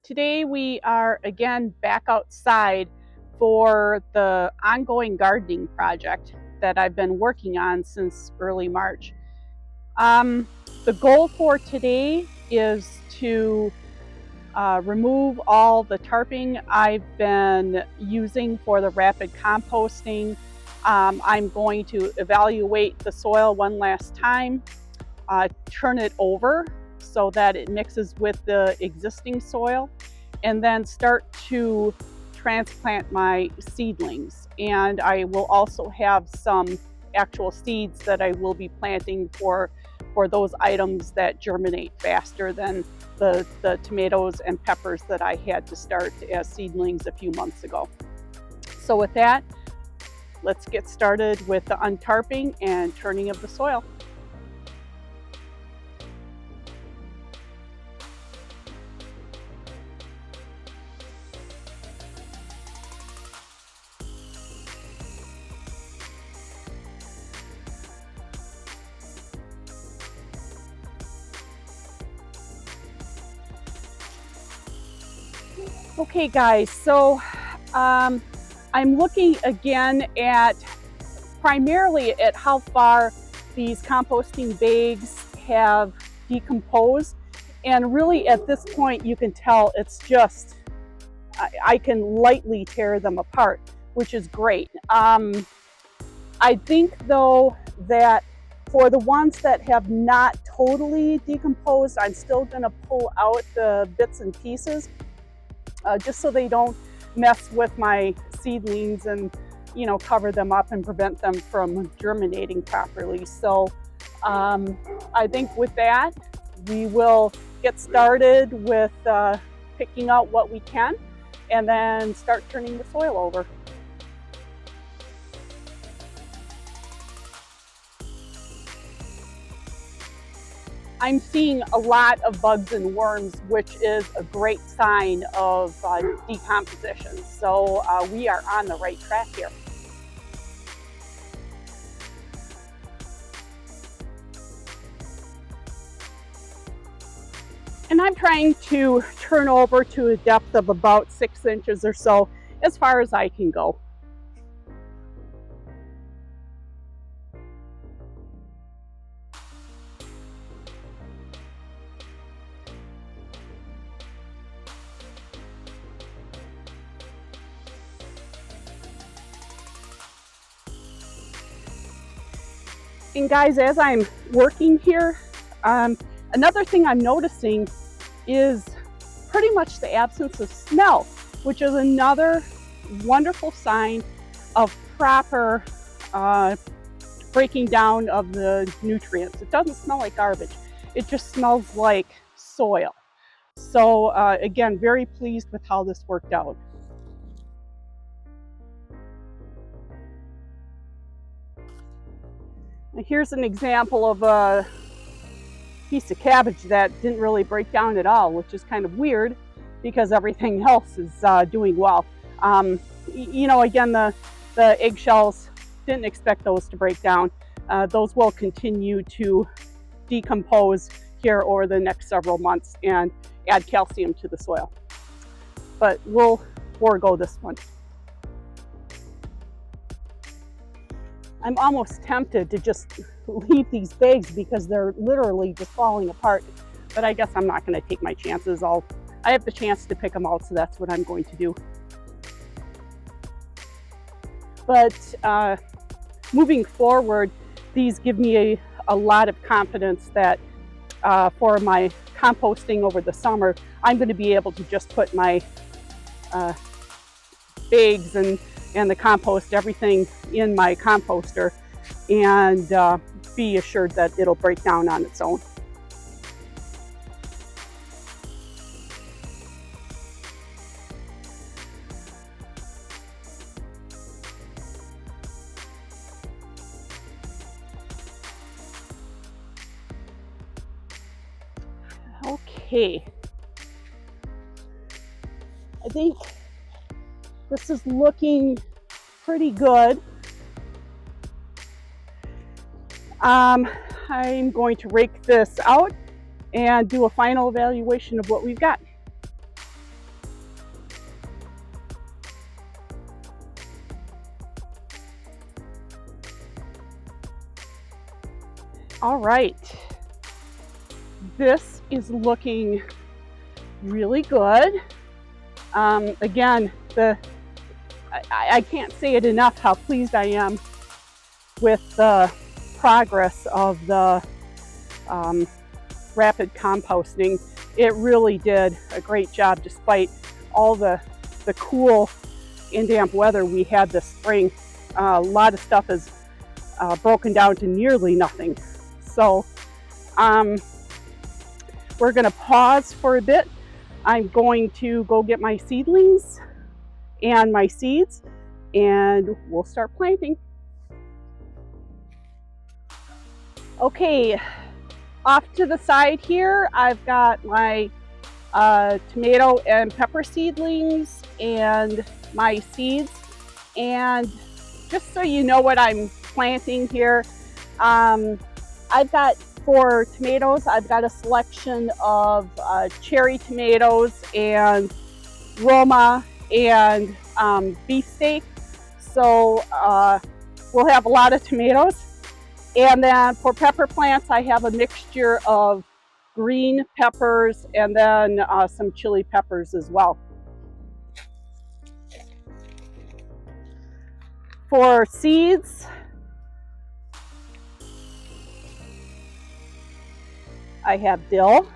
Today we are again back outside for the ongoing gardening project that I've been working on since early March. The goal for today is to remove all the tarping I've been using for the rapid composting. I'm going to evaluate the soil one last time, turn it over so that it mixes with the existing soil, and then start to transplant my seedlings. And I will also have some actual seeds that I will be planting for those items that germinate faster than the tomatoes and peppers that I had to start as seedlings a few months ago. So with that, let's get started with the untarping and turning of the soil. Okay guys, so I'm looking again at primarily at how far these composting bags have decomposed, and really at this point you can tell it's just, I can lightly tear them apart, which is great. I think though that for the ones that have not totally decomposed, I'm still going to pull out the bits and pieces just so they don't mess with my seedlings and, you know, cover them up and prevent them from germinating properly. So I think with that, we will get started with picking out what we can and then start turning the soil over. I'm seeing a lot of bugs and worms, which is a great sign of decomposition. So we are on the right track here. And I'm trying to turn over to a depth of about 6 inches or so, as far as I can go. And guys, as I'm working here, another thing I'm noticing is pretty much the absence of smell, which is another wonderful sign of proper breaking down of the nutrients. It doesn't smell like garbage. It just smells like soil. So again, very pleased with how this worked out. Here's an example of a piece of cabbage that didn't really break down at all, which is kind of weird because everything else is doing well. You know, again, the eggshells, didn't expect those to break down. Those will continue to decompose here over the next several months and add calcium to the soil. But we'll forego this one. I'm almost tempted to just leave these bags because they're literally just falling apart. But I guess I'm not going to take my chances. I have the chance to pick them out, so that's what I'm going to do. But moving forward, these give me a lot of confidence that for my composting over the summer, I'm going to be able to just put my bags and the compost, everything in my composter, and be assured that it'll break down on its own. Okay, I think this is looking pretty good. I'm going to rake this out and do a final evaluation of what we've got. All right, this is looking really good. Again, I can't say it enough how pleased I am with the progress of the rapid composting. It really did a great job despite all the cool and damp weather we had this spring. A lot of stuff is broken down to nearly nothing. So we're going to pause for a bit. I'm going to go get my seedlings and my seeds, and we'll start planting. Okay, off to the side here, I've got my tomato and pepper seedlings and my seeds. And just so you know what I'm planting here, I've got, for tomatoes, I've got a selection of cherry tomatoes and Roma and beefsteak. So we'll have a lot of tomatoes. And then for pepper plants, I have a mixture of green peppers and then some chili peppers as well. For seeds, I have dill,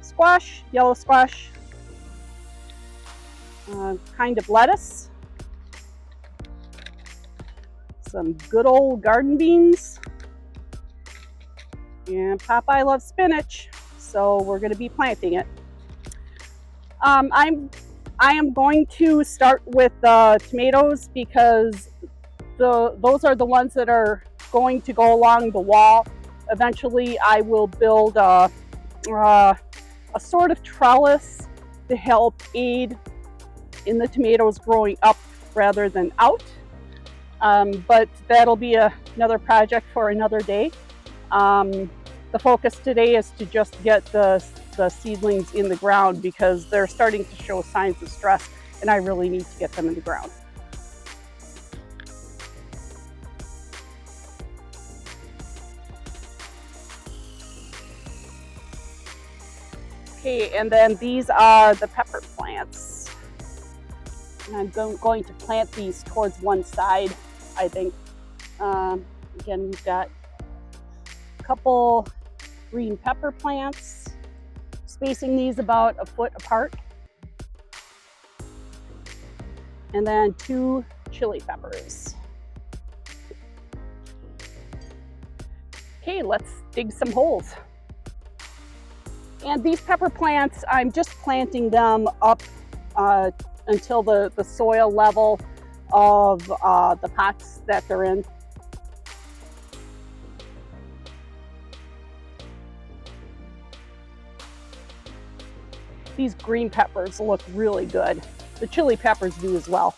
squash, yellow squash, kind of lettuce, some good old garden beans, and Popeye loves spinach, so we're going to be planting it. I am going to start with the tomatoes because those are the ones that are going to go along the wall. Eventually I will build a sort of trellis to help aid in the tomatoes growing up rather than out. But that'll be another project for another day. The focus today is to just get the seedlings in the ground because they're starting to show signs of stress and I really need to get them in the ground. Okay, and then these are the pepper plants. And I'm going to plant these towards one side, I think. Again, we've got a couple green pepper plants, spacing these about a foot apart. And then 2 chili peppers. Okay, let's dig some holes. And these pepper plants, I'm just planting them up until the soil level of the pots that they're in. These green peppers look really good. The chili peppers do as well.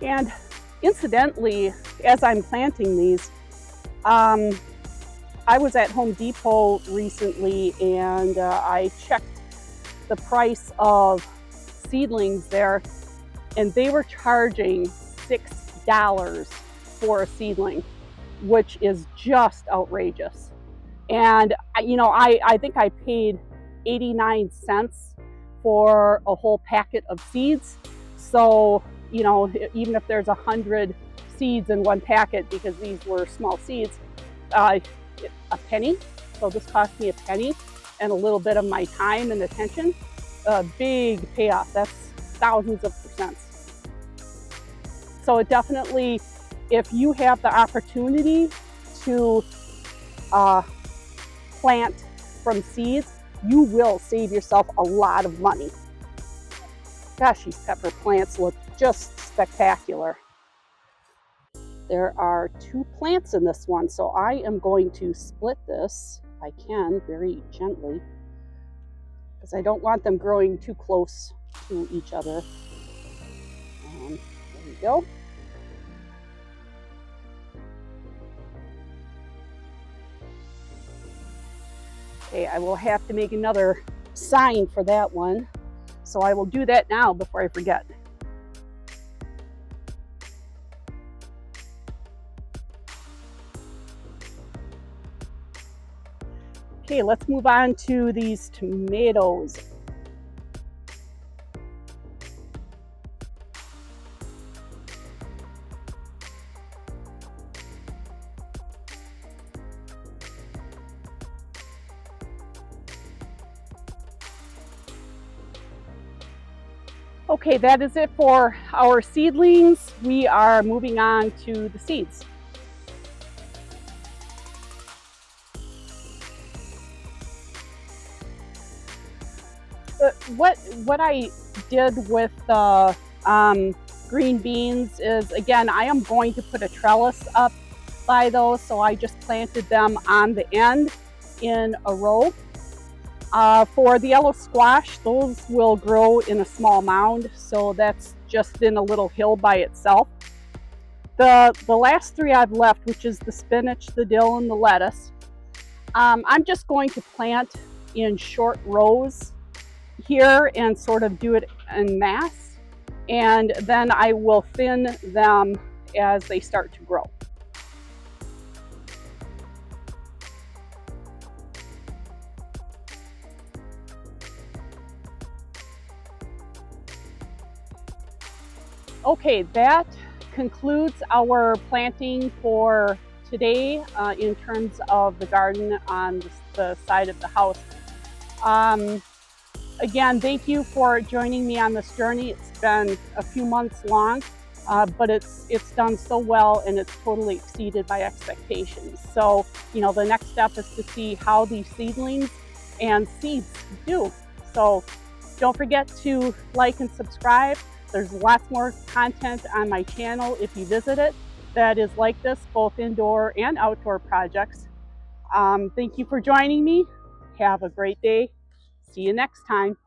And incidentally, as I'm planting these, I was at Home Depot recently and I checked the price of seedlings there, and they were charging $6 for a seedling, which is just outrageous. And you know, I think I paid 89 cents for a whole packet of seeds. So, you know, even if there's 100 seeds in one packet, because these were small seeds, a penny. So this cost me a penny and a little bit of my time and attention. A big payoff. That's thousands of percents. So it definitely, if you have the opportunity to plant from seeds, you will save yourself a lot of money. Gosh, these pepper plants look just spectacular. There are 2 plants in this one, so I am going to split this, if I can, very gently, because I don't want them growing too close to each other. There we go. Okay, I will have to make another sign for that one, so I will do that now before I forget. Okay, let's move on to these tomatoes. Okay, that is it for our seedlings. We are moving on to the seeds. What I did with the green beans is, again, I am going to put a trellis up by those, so I just planted them on the end in a row. For the yellow squash, those will grow in a small mound, so that's just in a little hill by itself. The last three I've left, which is the spinach, the dill, and the lettuce, I'm just going to plant in short rows here and sort of do it en masse, and then I will thin them as they start to grow. Okay, that concludes our planting for today in terms of the garden on the side of the house. Again, thank you for joining me on this journey. It's been a few months long, but it's done so well, and it's totally exceeded my expectations. So, the next step is to see how these seedlings and seeds do. So don't forget to like and subscribe. There's lots more content on my channel if you visit it that is like this, both indoor and outdoor projects. Thank you for joining me. Have a great day. See you next time.